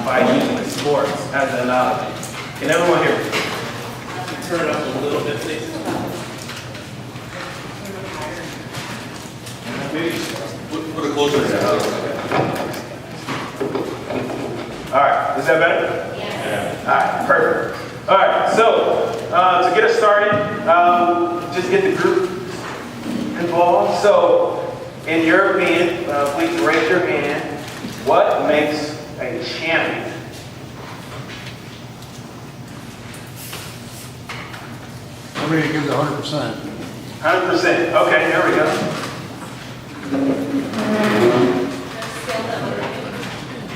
by using sports as an analogy. Can everyone hear me? Turn it up a little bit, please. Put it closer to that. All right, is that better? Yeah. All right, perfect. All right, so to get us started, just get the group involved. So, in your opinion, please raise your hand. What makes a champion? Somebody gives 100%. 100%. Okay, there we go.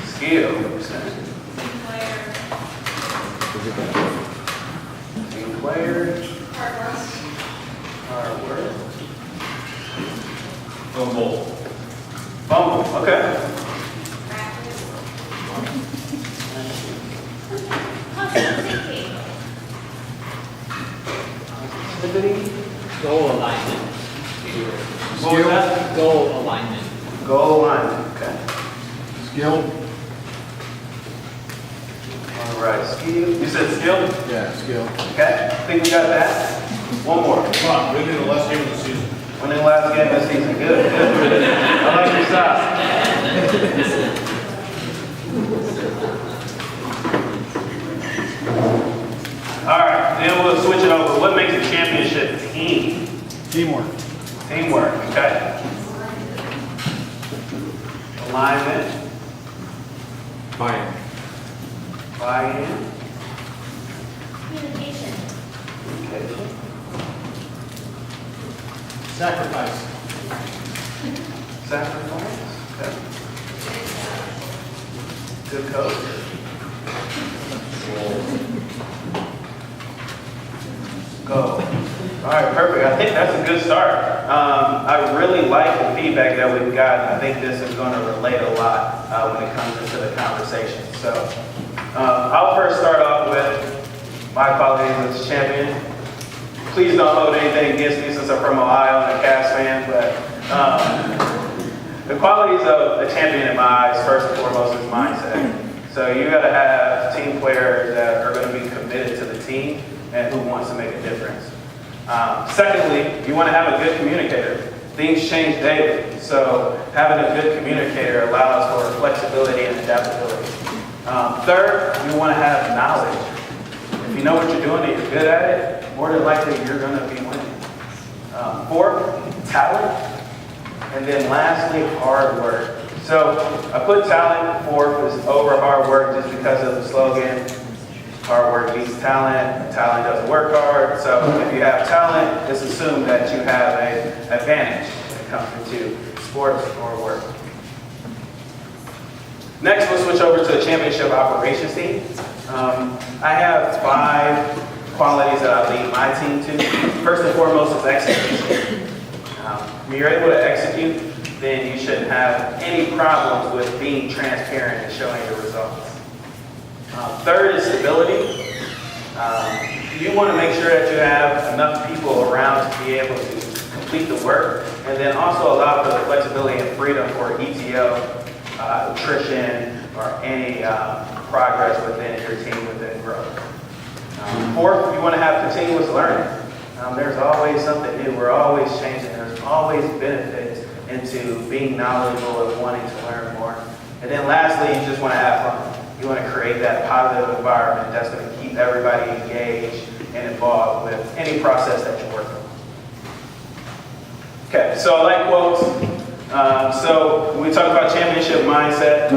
Skill. Team player. Hard work. Fumble. Fumble. Okay. Goal alignment. What was that? Goal alignment. Goal line. Okay. Skill? All right. Skill. You said skill? Yeah, skill. Okay. I think we got that. One more. Come on, winning the last game of the season. Winning the last game of the season. Good. Good. I like your style. All right. Then we'll switch it over. What makes a championship team? Teamwork. Teamwork. Okay. Alignment. Buy-in. Buy-in. Communication. Communication. Sacrifice. Sacrifice. Okay. Good coach. Go. All right, perfect. I think that's a good start. I really like the feedback that we've got. I think this is going to relate a lot when it comes into the conversation. So I'll first start off with my qualities as a champion. Please don't hold anything against me since I'm from Ohio and a Cavs fan, but the qualities of a champion in my eyes, first and foremost, is mindset. So you got to have team players that are going to be committed to the team and who wants to make a difference. Secondly, you want to have a good communicator. Things change daily, so having a good communicator allows for flexibility and adaptability. Third, you want to have knowledge. If you know what you're doing and you're good at it, more than likely you're going to be winning. Fourth, talent. And then lastly, hard work. So I put talent fourth is over hard work just because of the slogan. Hard work beats talent. Talent doesn't work hard. So if you have talent, it's assumed that you have an advantage when it comes to sports or work. Next, we'll switch over to the championship operations team. I have 5 qualities that I lead my team to. First and foremost is execution. When you're able to execute, then you shouldn't have any problems with being transparent and showing your results. Third is stability. You want to make sure that you have enough people around to be able to complete the work, and then also allow for the flexibility and freedom for ETO, attrition, or any progress within your team within growth. Fourth, you want to have continuous learning. There's always something new. We're always changing. There's always benefits into being knowledgeable and wanting to learn more. And then lastly, you just want to have fun. You want to create that positive environment that's going to keep everybody engaged and involved with any process that you're working on. Okay, so I like quotes. So when we talk about championship mindset,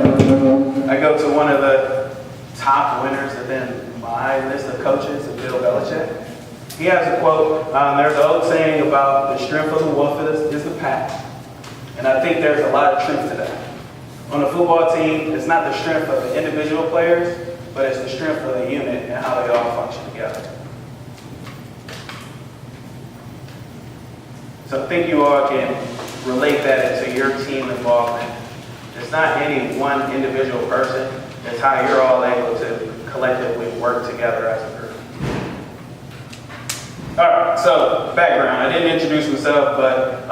I go to one of the top winners within my list of coaches, Bill Belichick. He has a quote, there's an old saying about the strength of the wolf is the pack. And I think there's a lot of truth to that. On a football team, it's not the strength of the individual players, but it's the strength of the unit and how they all function together. So I think you all can relate that into your team involvement. It's not any one individual person, it's how you're all able to collectively work together as a group. All right, so background. I didn't introduce myself, but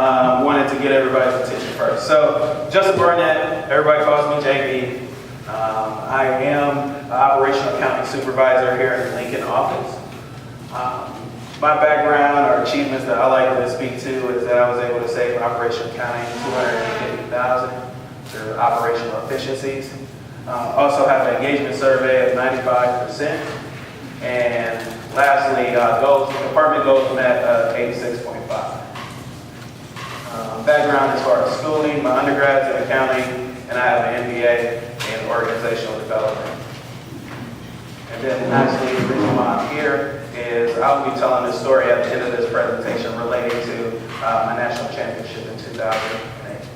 wanted to get everybody's attention first. So Justin Barnett, everybody calls me JB. I am an operational accounting supervisor here in the Lincoln office. My background or achievements that I like to speak to is that I was able to save operational accounting $250,000 through operational efficiencies. Also have an engagement survey of 95%. And lastly, department goals met 86.5. Background as far as schooling, my undergrad's in accounting, and I have an MBA in organizational development. And then lastly, the reason why I'm here is I'll be telling the story at the end of this presentation relating to my national championship in 2008.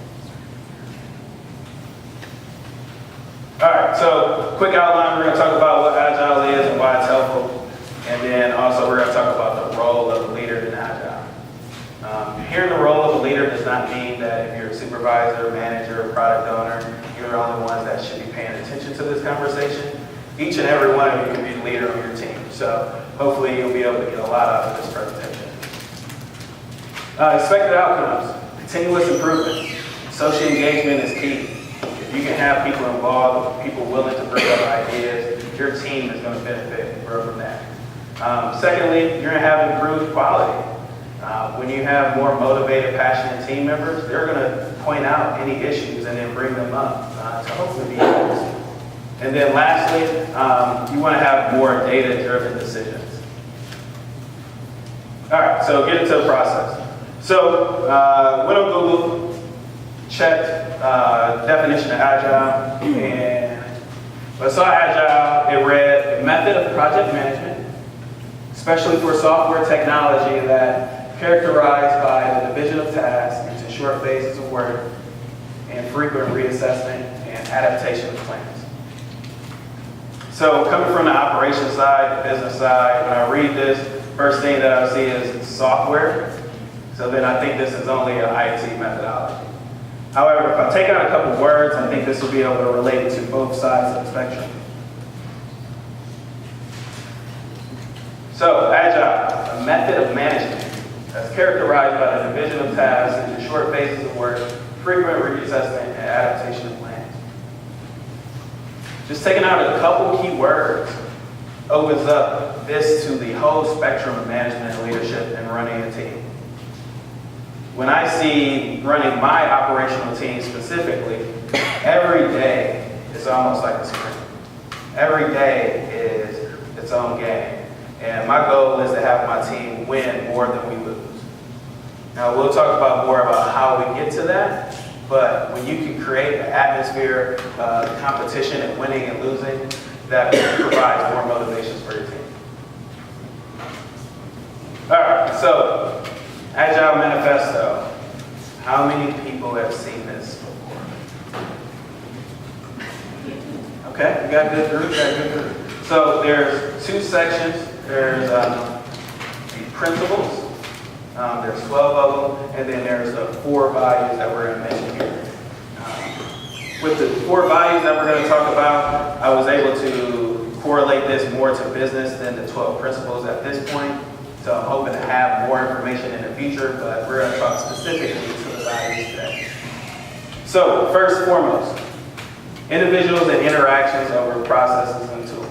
All right, so quick outline, we're going to talk about what Agile is and why it's helpful. And then also we're going to talk about the role of a leader in Agile. Here, the role of a leader does not mean that if you're a supervisor, manager, or product owner, you're the only ones that should be paying attention to this conversation. Each and every one of you can be the leader on your team. So hopefully you'll be able to get a lot out of this presentation. Expected outcomes, continuous improvement. Social engagement is key. If you can have people involved, people willing to bring up ideas, your team is going to benefit and grow from that. Secondly, you're going to have improved quality. When you have more motivated, passionate team members, they're going to point out any issues and then bring them up to hopefully be addressed. And then lastly, you want to have more data-driven decisions. All right, so get into the process. So went on Google, checked definition of Agile, and when I saw Agile, it read a method of project management, especially for software technology that characterized by the division of tasks into short phases of work and frequent reassessment and adaptation of plans. So coming from the operations side, the business side, when I read this, first thing that I see is software. So then I think this is only an IT methodology. However, if I take out a couple words, I think this will be able to relate to both sides of the spectrum. So Agile, a method of management that's characterized by the division of tasks into short phases of work, frequent reassessment, and adaptation of plans. Just taking out a couple key words opens up this to the whole spectrum of management and leadership and running a team. When I see running my operational team specifically, every day is almost like a sprint. Every day is its own game. And my goal is to have my team win more than we lose. Now, we'll talk about more about how we get to that, but when you can create an atmosphere of competition and winning and losing, that provides more motivations for your team. All right, so Agile Manifesto. How many people have seen this before? Okay, we got a good group, So there's two sections. There's the principles, there's 12 of them, and then there's the 4 values that we're going to mention here. With the 4 values that we're going to talk about, I was able to correlate this more to business than the 12 principles at this point. So I'm hoping to have more information in the future, but we're going to talk specifically to the values today. So first and foremost, individuals and interactions over processes and tools.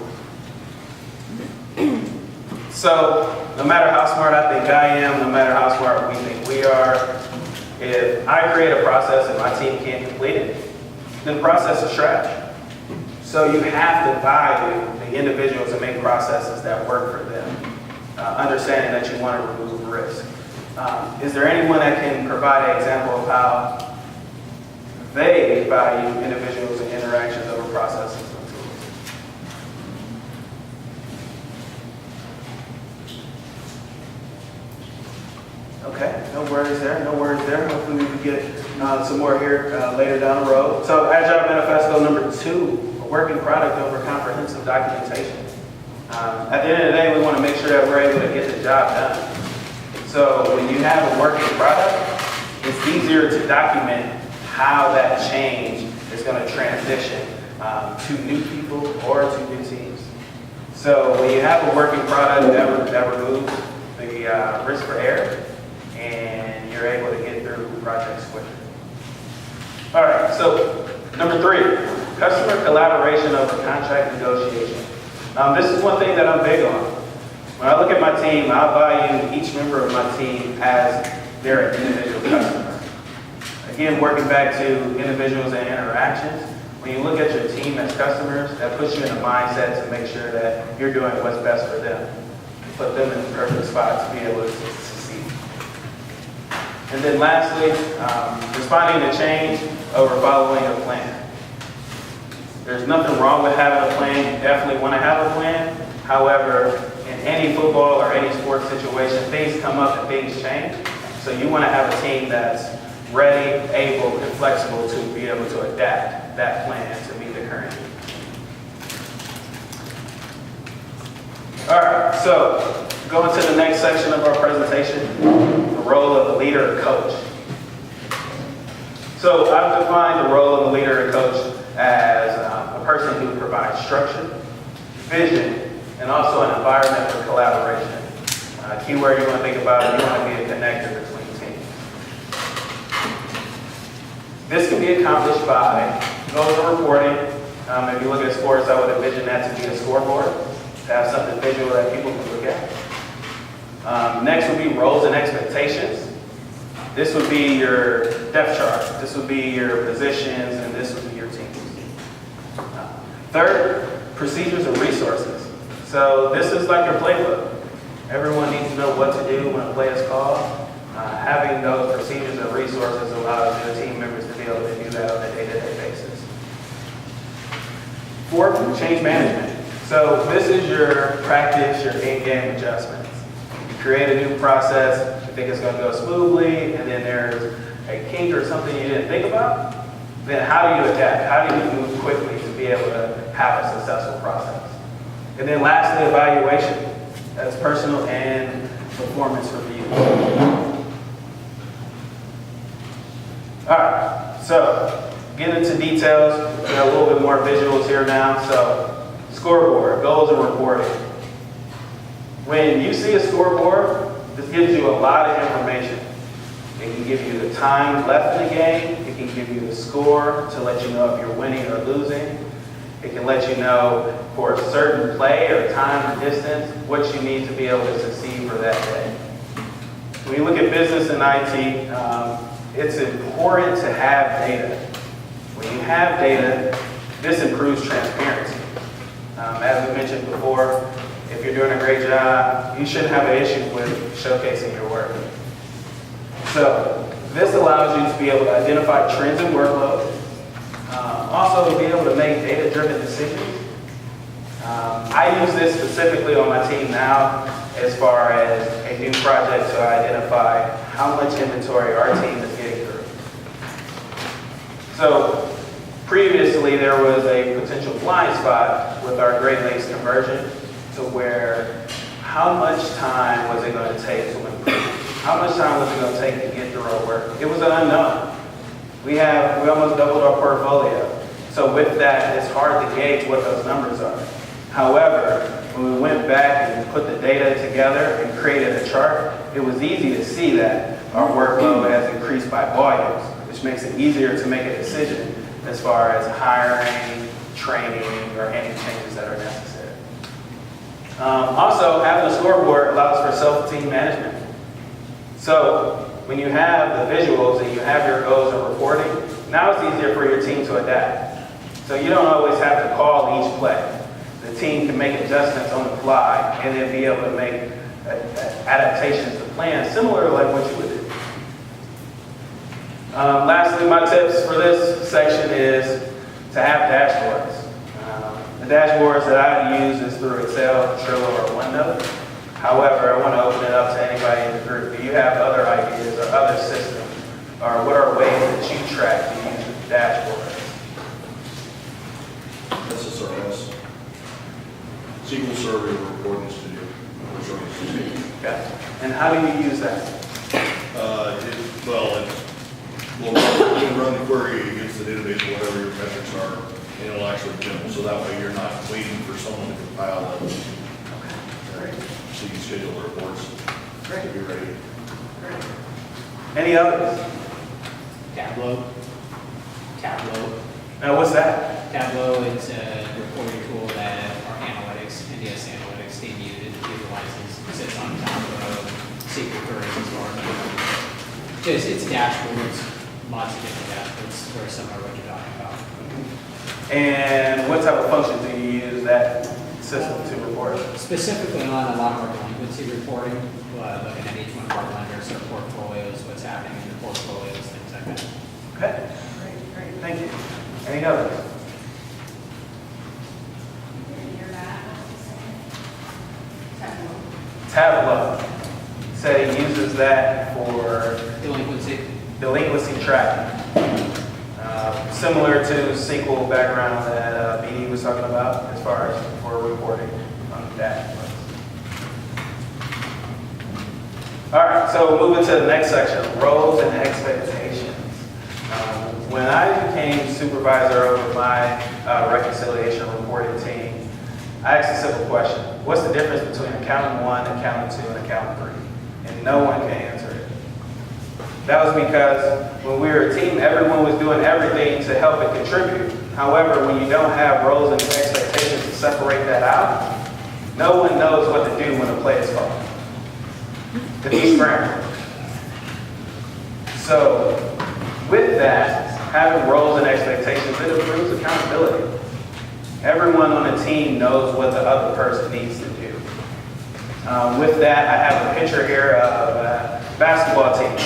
So no matter how smart I think I am, no matter how smart we think we are, if I create a process and my team can't complete it, then the process is trash. So you have to value the individuals and make processes that work for them, understanding that you want to remove risk. Is there anyone that can provide an example of how they value individuals and interactions over processes and tools? Okay, no worries there, no worries there. Hopefully we can get some more here later down the road. So Agile Manifesto number 2, a working product over comprehensive documentation. At the end of the day, we want to make sure that we're able to get the job done. So when you have a working product, it's easier to document how that change is going to transition to new people or to new teams. So when you have a working product that removes the risk for error, and you're able to get through projects quicker. All right, so number 3, Customer collaboration over contract negotiation. This is one thing that I'm big on. When I look at my team, I value each member of my team as their individual customer. Again, working back to individuals and interactions, when you look at your team as customers, that puts you in a mindset to make sure that you're doing what's best for them. Put them in the perfect spot to be able to succeed. And then lastly, responding to change over following a plan. There's nothing wrong with having a plan. You definitely want to have a plan. However, in any football or any sports situation, things come up and things change. So you want to have a team that's ready, able, and flexible to be able to adapt that plan to meet the current need. All right, so going to the next section of our presentation, the role of the leader or coach. So I've defined the role of the leader or coach as a person who provides structure, vision, and also an environment for collaboration. Key word you want to think about is you want to be a connector between teams. This can be accomplished by goals and reporting. If you look at sports, I would envision that to be a scoreboard, to have something visual that people can look at. Next would be roles and expectations. This would be your depth chart. This would be your positions, and this would be your teams. Third, procedures and resources. So this is like your playbook. Everyone needs to know what to do when a play is called. Having those procedures and resources allows your team members to be able to do that on a day-to-day basis. Fourth, change management. So this is your practice, your in-game adjustments. You create a new process, you think it's going to go smoothly, and then there's a kink or something you didn't think about, then how do you adapt? How do you move quickly to be able to have a successful process? And then lastly, evaluation. That's personal and performance review. All right, so get into details. We got a little bit more visuals here now. So scoreboard, goals and reporting. When you see a scoreboard, this gives you a lot of information. It can give you the time left in the game. It can give you the score to let you know if you're winning or losing. It can let you know for a certain play or time or distance what you need to be able to succeed for that day. When you look at business and IT, it's important to have data. When you have data, this improves transparency. As we mentioned before, if you're doing a great job, you shouldn't have an issue with showcasing your work. So this allows you to be able to identify trends in workload, also to be able to make data-driven decisions. I use this specifically on my team now as far as a new project to identify how much inventory our team is getting through. So previously there was a potential blind spot with our Great Lakes conversion to where how much time was it going to take to improve? How much time was it going to take to get through our work? It was an unknown. We almost doubled our portfolio. So with that, it's hard to gauge what those numbers are. However, when we went back and put the data together and created a chart, it was easy to see that our workload has increased by volumes, which makes it easier to make a decision as far as hiring, training, or any changes that are necessary. Also, having a scoreboard allows for self-team management. So when you have the visuals and you have your goals and reporting, now it's easier for your team to adapt. So you don't always have to call each play. The team can make adjustments on the fly and then be able to make adaptations to plans similar to like what you would do. Lastly, my tips for this section is to have dashboards. The dashboards that I use is through Excel, Trello, or OneNote. However, I want to open it up to anybody in the group. Do you have other ideas or other systems? Or what are ways that you track to use the dashboard? SSRS. SQL Server Reporting Studio. Okay. And how do you use that? You can run the query against the database, whatever your metrics are, and it'll actually generate. So that way you're not waiting for someone to compile them. Great. So you can schedule the reports Great. to be ready. Great. Any others? Tableau. Now, what's that? Tableau, it's a reporting tool that our analytics, NDS analytics team utilizes, sits on top of SQL queries as far as, it's dashboards, lots of different dashboards, very similar to what you're talking about. And what type of functions do you use that system to report? Specifically on a lot of our delinquency reporting, looking at each one of our lenders, their portfolios, what's happening in the portfolios, things like that. Okay, great, thank you. Any others? Tableau. Said he uses that for delinquency tracking. Similar to SQL background that BD was talking about as far as for reporting on that. All right, so moving to the next section, roles and expectations. When I became supervisor over my reconciliation reporting team, I asked a simple question. What's the difference between accountant 1, accountant 2, and accountant 3? And no one can answer it. That was because when we were a team, everyone was doing everything to help and contribute. However, when you don't have roles and expectations to separate that out, no one knows what to do when a play is called. To be scrambled. So, with that, having roles and expectations, it improves accountability. Everyone on the team knows what the other person needs to do. With that, I have a picture here of a basketball team.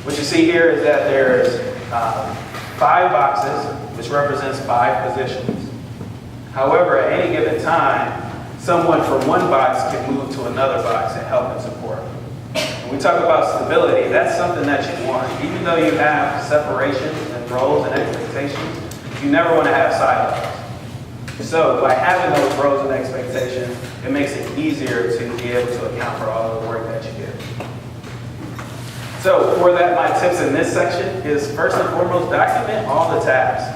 What you see here is that there's 5 boxes, which represents 5 positions. However, at any given time, someone from one box can move to another box and help and support. When we talk about stability, that's something that you want. Even though you have separation and roles and expectations, you never want to have silos. So by having those roles and expectations, it makes it easier to be able to account for all of the work that you do. So for that, my tips in this section is first and foremost, document all the tasks.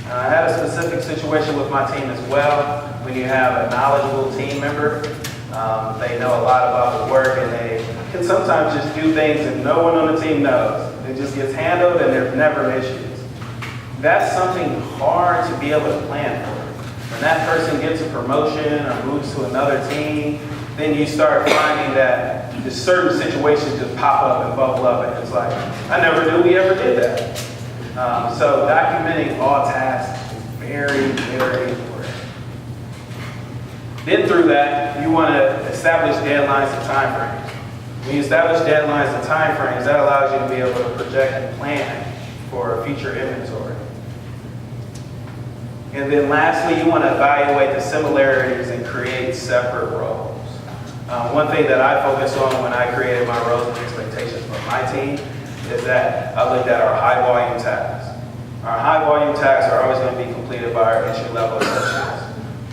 I had a specific situation with my team as well. When you have a knowledgeable team member, they know a lot about the work and they can sometimes just do things that no one on the team knows. It just gets handled and there's never issues. That's something hard to be able to plan for. When that person gets a promotion or moves to another team, then you start finding that just certain situations just pop up and bubble up and it's like, I never knew we ever did that. So documenting all tasks is very, very important. Then through that, you want to establish deadlines and timeframes. When you establish deadlines and timeframes, that allows you to be able to project and plan for future inventory. And then lastly, you want to evaluate the similarities and create separate roles. One thing that I focused on when I created my roles and expectations for my team is that I looked at our high volume tasks. Our high volume tasks are always going to be completed by our entry level associates.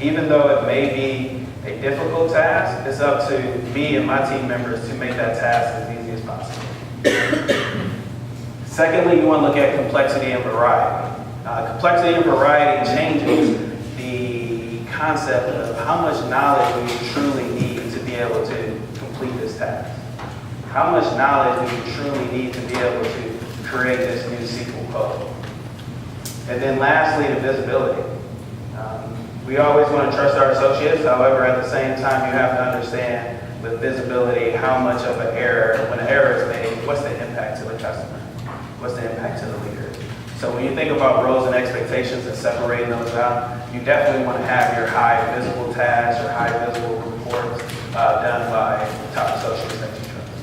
Even though it may be a difficult task, it's up to me and my team members to make that task as easy as possible. Secondly, you want to look at complexity and variety. Complexity and variety changes the concept of how much knowledge we truly need to be able to complete this task. How much knowledge do we truly need to be able to create this new SQL code? And then lastly, the visibility. We always want to trust our associates. However, at the same time, you have to understand with visibility how much of an error, when an error is made, what's the impact to the customer? What's the impact to the leader? So when you think about roles and expectations and separating those out, you definitely want to have your high visible tasks, your high visible reports done by top associates that you trust.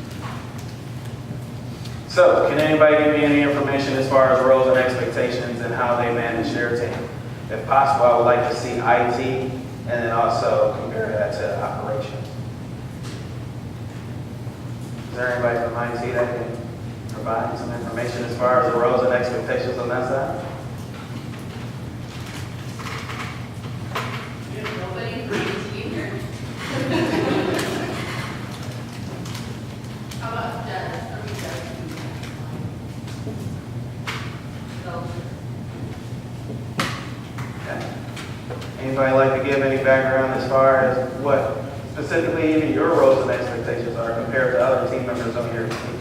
So can anybody give me any information as far as roles and expectations and how they manage their team? If possible, I would like to see IT and then also compare that to operations. Is there anybody from IT that can provide some information as far as the roles and expectations on that side? Nobody from here. How about Dennis? Okay. Anybody like to give any background as far as what specifically even your roles and expectations are compared to other team members on your team?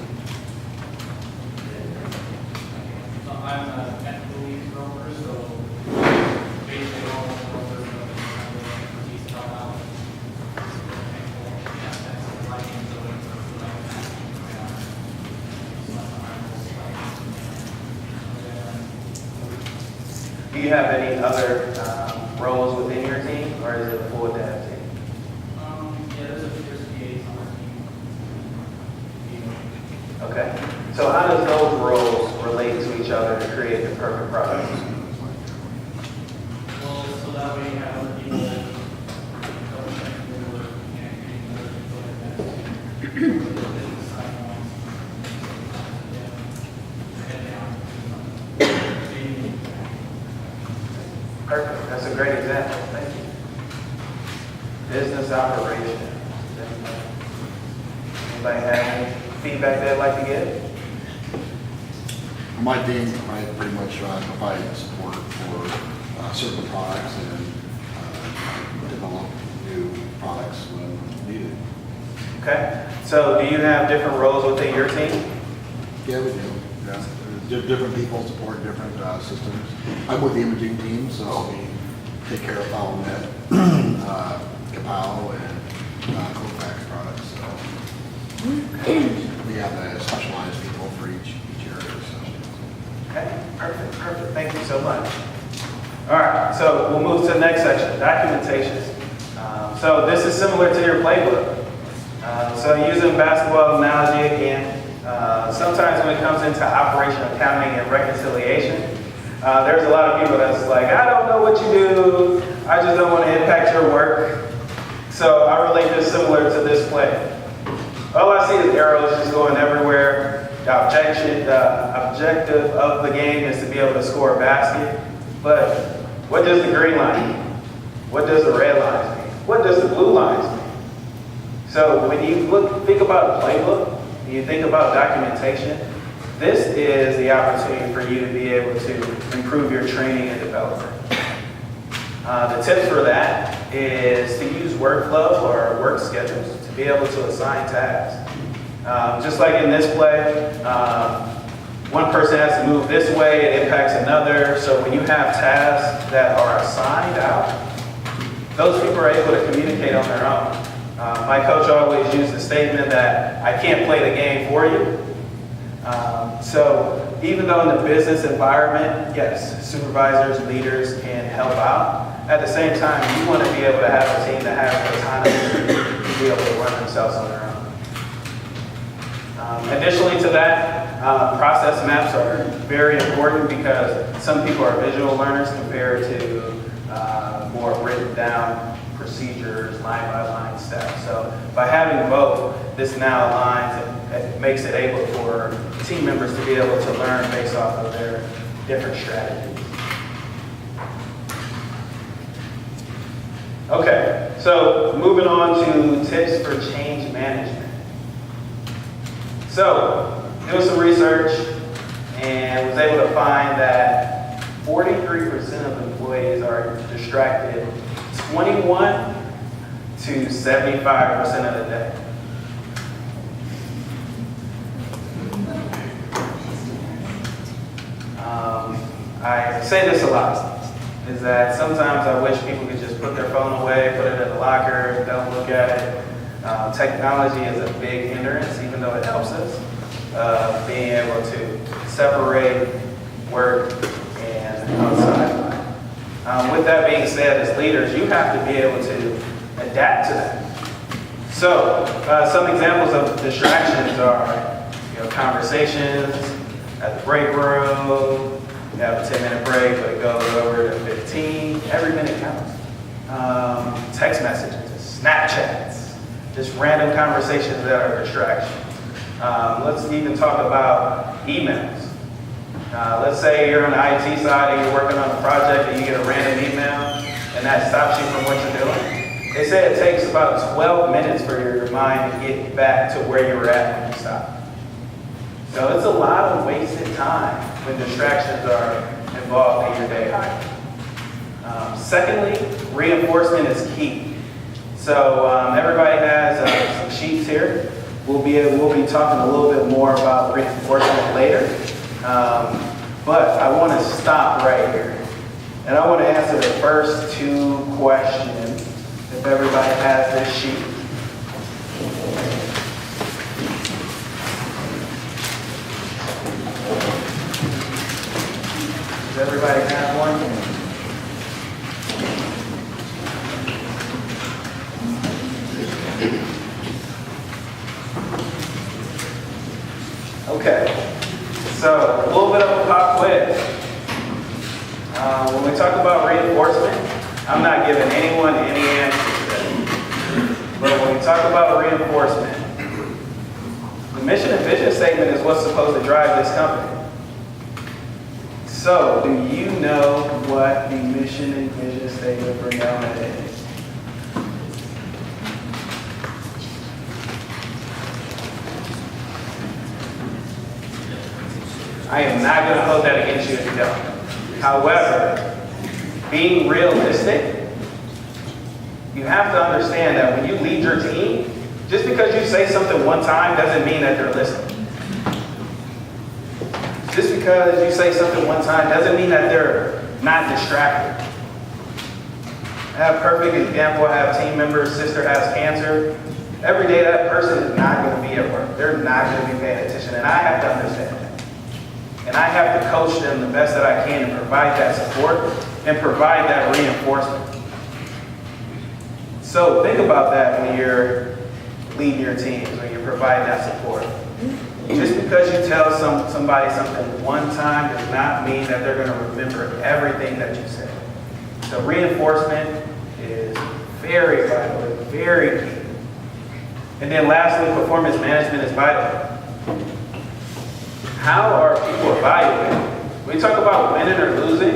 I'm a technical lead developer, so have any other roles within your team, or is it a full dev team? Yeah, there's PAs on our team. Okay. So how does those roles relate to each other to create the perfect product? Well, so that way you have other people double check their work and getting other people like that. Business side ones. Head down. Perfect. That's a great example. Thank you. Business operation. Anybody have any feedback they'd like to give? My team, I pretty much provide support for certain products and develop new products when needed. Okay. So do you have different roles within your team? Yeah, we do. Yeah. Different people support different systems. I'm with the imaging team, so we take care of FoulNet, Kapow, and Kofax products. So we have specialized people for each area. So. Okay. Perfect. Perfect. Thank you so much. All right. So we'll move to the next section, documentation. So this is similar to your playbook. So using basketball analogy again, sometimes when it comes into operation accounting and reconciliation, there's a lot of people that's like, I don't know what you do. I just don't want to impact your work. So I relate this similar to this play. All I see is arrows just going everywhere. The objective of the game is to be able to score a basket. But what does the green line mean? What does the red lines mean? What does the blue lines mean? So when you think about a playbook, you think about documentation, this is the opportunity for you to be able to improve your training and development. The tips for that is to use workflow or work schedules to be able to assign tasks. Just like in this play, one person has to move this way, it impacts another. So when you have tasks that are assigned out, those people are able to communicate on their own. My coach always used the statement that I can't play the game for you. So even though in the business environment, yes, supervisors, leaders can help out, at the same time, you want to be able to have a team that has autonomy to be able to run themselves on their own. Additionally to that, process maps are very important because some people are visual learners compared to more written down procedures, line by line steps. So by having both, this now aligns and makes it able for team members to be able to learn based off of their different strategies. Okay, so moving on to tips for change management. So, doing some research and was able to find that 43% of employees are distracted 21 to 75% of the day. I say this a lot, is that sometimes I wish people could just put their phone away, put it in the locker, don't look at it. Technology is a big hindrance, even though it helps us. Being able to separate work and outside life. With that being said, as leaders, you have to be able to adapt to that. So, some examples of distractions are, conversations at the break room. You have a 10-minute break, but it goes over to 15. Every minute counts. Text messages, Snapchats, just random conversations that are distractions. Let's even talk about emails. Let's say you're on the IT side and you're working on a project and you get a random email and that stops you from what you're doing. They say it takes about 12 minutes for your mind to get back to where you were at when you stopped. So it's a lot of wasted time when distractions are involved in your day. Secondly, reinforcement is key. So everybody has some sheets here. We'll be talking a little bit more about reinforcement later. But I want to stop right here. And I want to answer the first two questions if everybody has this sheet. Does everybody have one? Okay, so a little bit of a pop quiz. When we talk about reinforcement, I'm not giving anyone any answers today. But when we talk about reinforcement, the mission and vision statement is what's supposed to drive this company. So, do you know what the mission and vision statement for Nelnet is? I am not going to hold that against you if you don't. However, being realistic, you have to understand that when you lead your team, just because you say something one time doesn't mean that they're listening. Just because you say something one time doesn't mean that they're not distracted. I have a perfect example. I have a team member, sister has cancer. Every day that person is not going to be at work. They're not going to be paying attention, and I have to understand that. And I have to coach them the best that I can and provide that support and provide that reinforcement. So think about that when you're leading your teams, when you're providing that support. Just because you tell somebody something one time does not mean that they're going to remember everything that you said. So reinforcement is very vital, it's very key. And then lastly, performance management is vital. How are people evaluated? When you talk about winning or losing,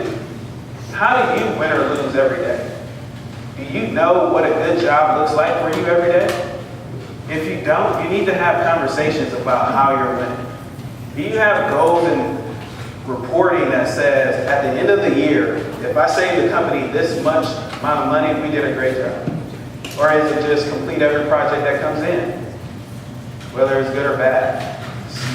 how do you win or lose every day? Do you know what a good job looks like for you every day? If you don't, you need to have conversations about how you're winning. Do you have goals and reporting that says, at the end of the year, if I save the company this much amount of money, we did a great job? Or is it just complete every project that comes in, whether it's good or bad?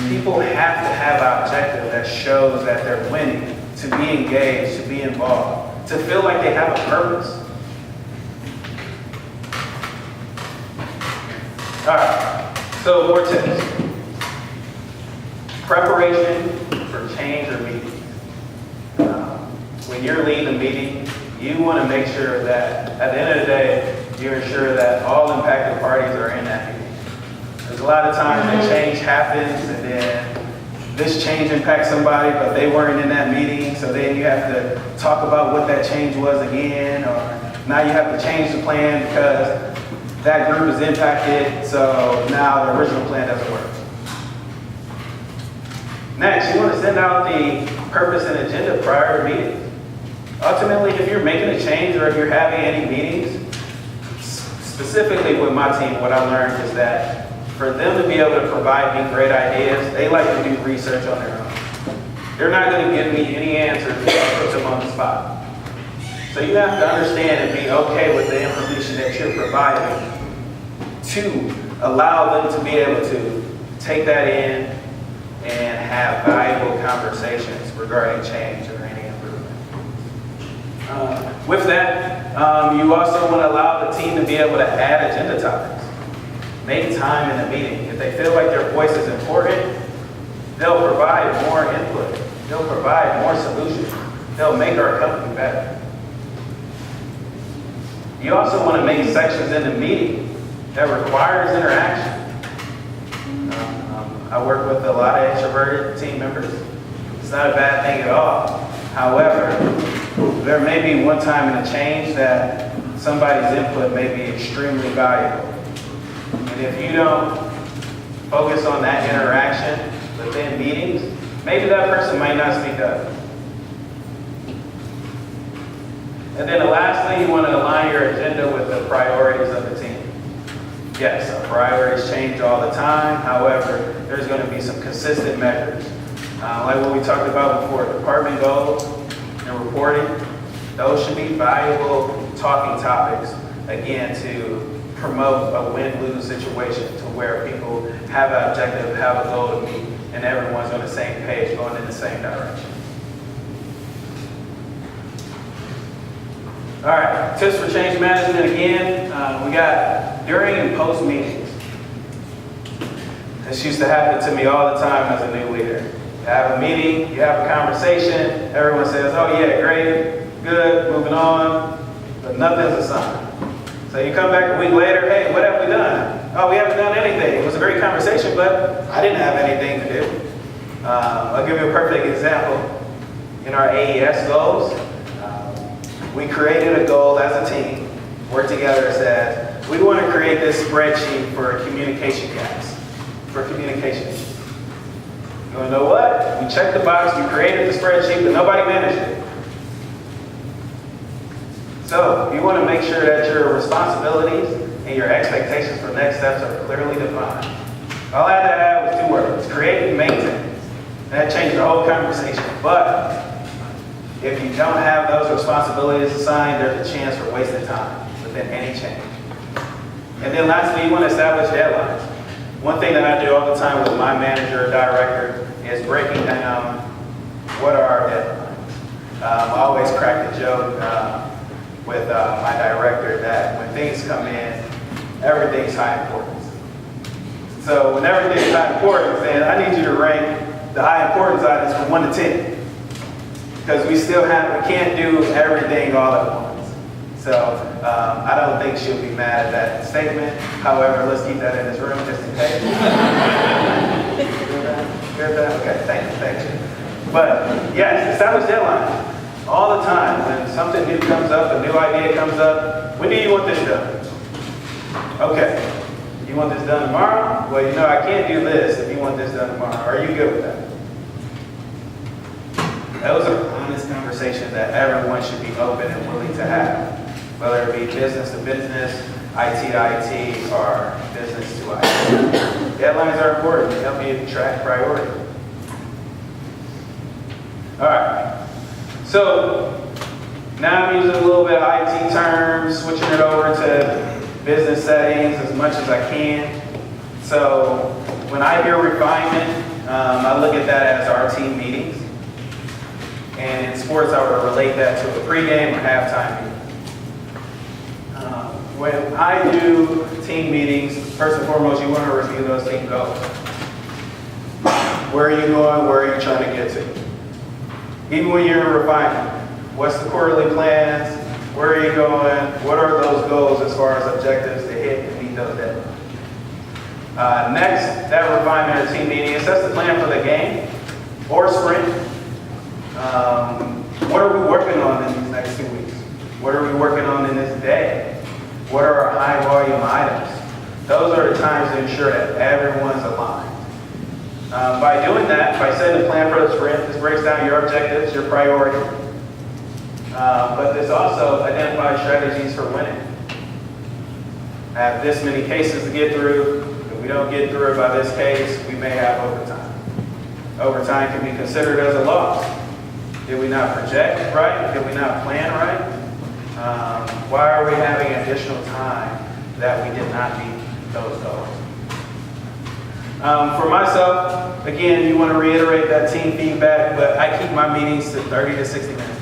People have to have an objective that shows that they're winning, to be engaged, to be involved, to feel like they have a purpose. All right, so more tips. Preparation for change or meeting. When you're leading a meeting, you want to make sure that at the end of the day, you ensure that all impacted parties are in that meeting. There's a lot of times that change happens and then this change impacts somebody, but they weren't in that meeting, so then you have to talk about what that change was again, or now you have to change the plan because that group is impacted, so now the original plan doesn't work. Next, you want to send out the purpose and agenda prior to meetings. Ultimately, if you're making a change or if you're having any meetings, specifically with my team, what I learned is that for them to be able to provide me great ideas, they like to do research on their own. They're not going to give me any answers if I put them on the spot. So you have to understand and be okay with the information that you're providing to allow them to be able to take that in and have valuable conversations regarding change or any improvement. With that, you also want to allow the team to be able to add agenda topics. Make time in the meeting. If they feel like their voice is important, they'll provide more input. They'll provide more solutions. They'll make our company better. You also want to make sections in the meeting that requires interaction. I work with a lot of introverted team members. It's not a bad thing at all. However, there may be one time in a change that somebody's input may be extremely valuable. And if you don't focus on that interaction within meetings, maybe that person might not speak up. And then lastly, you want to align your agenda with the priorities of the team. Yes, our priorities change all the time. However, there's going to be some consistent measures. Like what we talked about before, department goals and reporting, those should be valuable talking topics, again, to promote a win-lose situation to where people have an objective, have a goal to meet, and everyone's on the same page, going in the same direction. All right, tips for change management again. We got during and post meetings. This used to happen to me all the time as a new leader. You have a meeting, you have a conversation, everyone says, oh yeah, great, good, moving on, but nothing's assigned. So you come back a week later, hey, what have we done? Oh, we haven't done anything. It was a great conversation, but I didn't have anything to do. I'll give you a perfect example. In our AES goals, we created a goal as a team, worked together and said, we want to create this spreadsheet for communication gaps, for communication. You want to know what? We checked the box, we created the spreadsheet, but nobody managed it. So you want to make sure that your responsibilities and your expectations for next steps are clearly defined. All I had to add was 2 words, create and maintain. That changed the whole conversation. But if you don't have those responsibilities assigned, there's a chance for wasted time within any change. And then lastly, you want to establish deadlines. One thing that I do all the time with my manager or director is breaking down what are our deadlines. I always crack the joke with my director that when things come in, everything's high importance. So when everything's high importance, then I need you to rank the high importance items from 1 to 10. Because we can't do everything all at once. So I don't think she'll be mad at that statement. However, let's keep that in this room just in case. Good that? Okay, thank you. But yes, establish deadlines all the time. When something new comes up, a new idea comes up, when do you want this done? Okay, you want this done tomorrow? Well, you know I can't do this if you want this done tomorrow. Are you good with that? Those are honest conversations that everyone should be open and willing to have, whether it be business to business, IT to IT, or business to IT. Deadlines are important. They help you track priority. All right. So now I'm using a little bit of IT terms, switching it over to business settings as much as I can. So when I hear refinement, I look at that as our team meetings. And in sports, I would relate that to a pregame or halftime meeting. When I do team meetings, first and foremost, you want to review those team goals. Where are you going? Where are you trying to get to? Even when you're in refinement, what's the quarterly plans? Where are you going? What are those goals as far as objectives to hit and meet those deadlines? Next, that refinement or team meeting, it sets the plan for the game or sprint. What are we working on in these next 2 weeks? What are we working on in this day? What are our high volume items? Those are the times to ensure that everyone's aligned. By doing that, by setting a plan for the sprint, this breaks down your objectives, your priorities. But this also identifies strategies for winning. I have this many cases to get through. If we don't get through it by this case, we may have overtime. Overtime can be considered as a loss. Did we not project right? Did we not plan right? Why are we having additional time that we did not meet those goals? For myself, again, you want to reiterate that team feedback, but I keep my meetings to 30 to 60 minutes.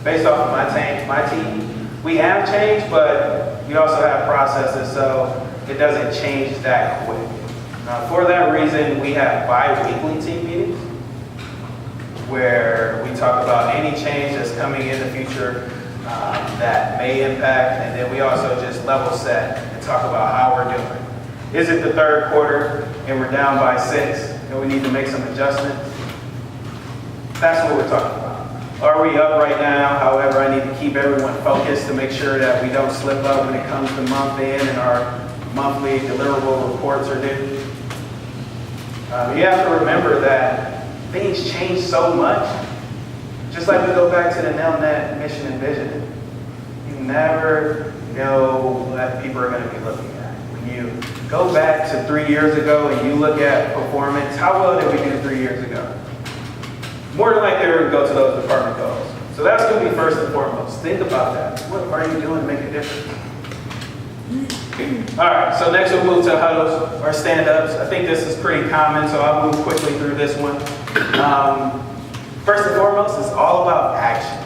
Based off of my team, we have changed, but we also have processes, so it doesn't change that quick. For that reason, we have bi-weekly team meetings where we talk about any change that's coming in the future that may impact, and then we also just level set and talk about how we're doing. Is it the third quarter and we're down by 6 and we need to make some adjustments? That's what we're talking about. Are we up right now? However, I need to keep everyone focused to make sure that we don't slip up when it comes to month end and our monthly deliverable reports are due. You have to remember that things change so much. Just like we go back to the Nelnet mission and vision. You never know what people are going to be looking at. When you go back to 3 years ago and you look at performance, how well did we do 3 years ago? More than likely, we're going to go to those department goals. So that's going to be first and foremost. Think about that. What are you doing to make a difference? All right, so next we'll move to huddles or stand-ups. I think this is pretty common, so I'll move quickly through this one. First and foremost, it's all about action.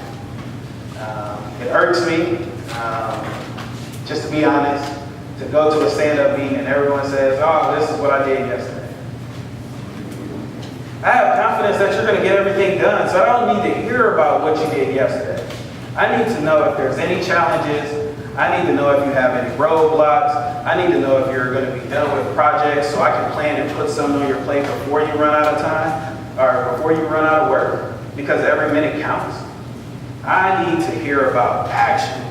It irks me, just to be honest, to go to a stand-up meeting and everyone says, oh, this is what I did yesterday. I have confidence that you're going to get everything done, so I don't need to hear about what you did yesterday. I need to know if there's any challenges. I need to know if you have any roadblocks. I need to know if you're going to be done with projects so I can plan and put something on your plate before you run out of time or before you run out of work, because every minute counts. I need to hear about action.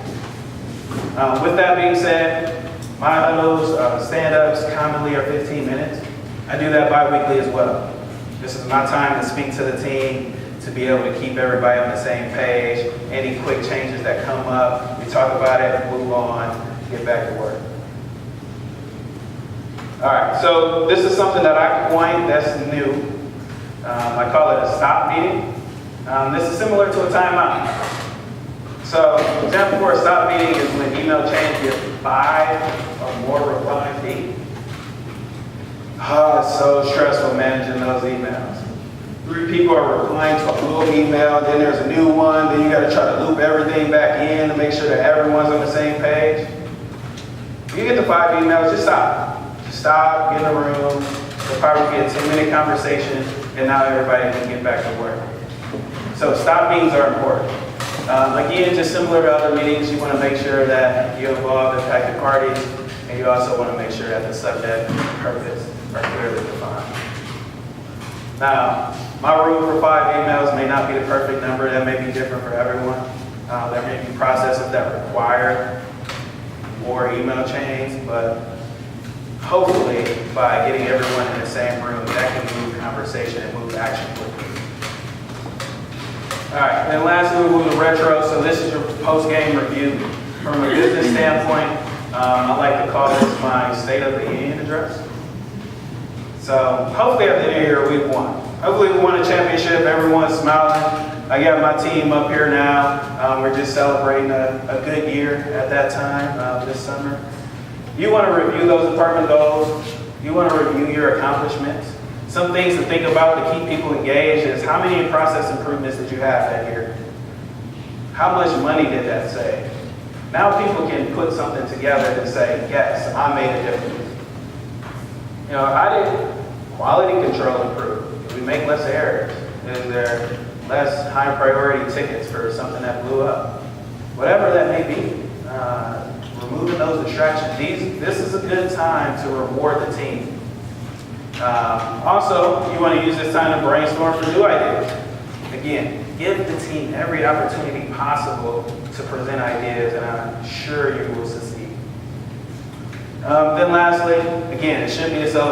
With that being said, my huddles, stand-ups commonly are 15 minutes. I do that bi-weekly as well. This is my time to speak to the team, to be able to keep everybody on the same page. Any quick changes that come up, we talk about it, move on, get back to work. All right, so this is something that I coined that's new. I call it a stop meeting. This is similar to a timeout. So, example for a stop meeting is when email chains get 5 or more replies deep. It's so stressful managing those emails. 3 people are replying to a little email, then there's a new one, then you gotta try to loop everything back in to make sure that everyone's on the same page. If you get the 5 emails, just stop. Just stop, get in the room. It'll probably be a 10-minute conversation, and now everybody can get back to work. So stop meetings are important. Again, just similar to other meetings, you want to make sure that you involve impacted parties, and you also want to make sure that the subject and purpose are clearly defined. Now, my rule for 5 emails may not be the perfect number. That may be different for everyone. There may be processes that require more email chains, but hopefully by getting everyone in the same room, that can move conversation and move action quickly. All right, then lastly, we'll move to retro. So this is your post-game review. From a business standpoint, I like to call this my State of the Union address. So hopefully at the end of the year, we've won. Hopefully we won a championship, everyone's smiling. I got my team up here now. We're just celebrating a good year at that time this summer. You want to review those department goals. You want to review your accomplishments. Some things to think about to keep people engaged is how many process improvements did you have that year? How much money did that save? Now people can put something together and say, yes, I made a difference. You know, how did quality control improve? Did we make less errors? Is there less high priority tickets for something that blew up? Whatever that may be, removing those distractions. This is a good time to reward the team. Also, you want to use this time to brainstorm for new ideas. Again, give the team every opportunity possible to present ideas, and I'm sure you will succeed. Then lastly, again, it should be a celebration.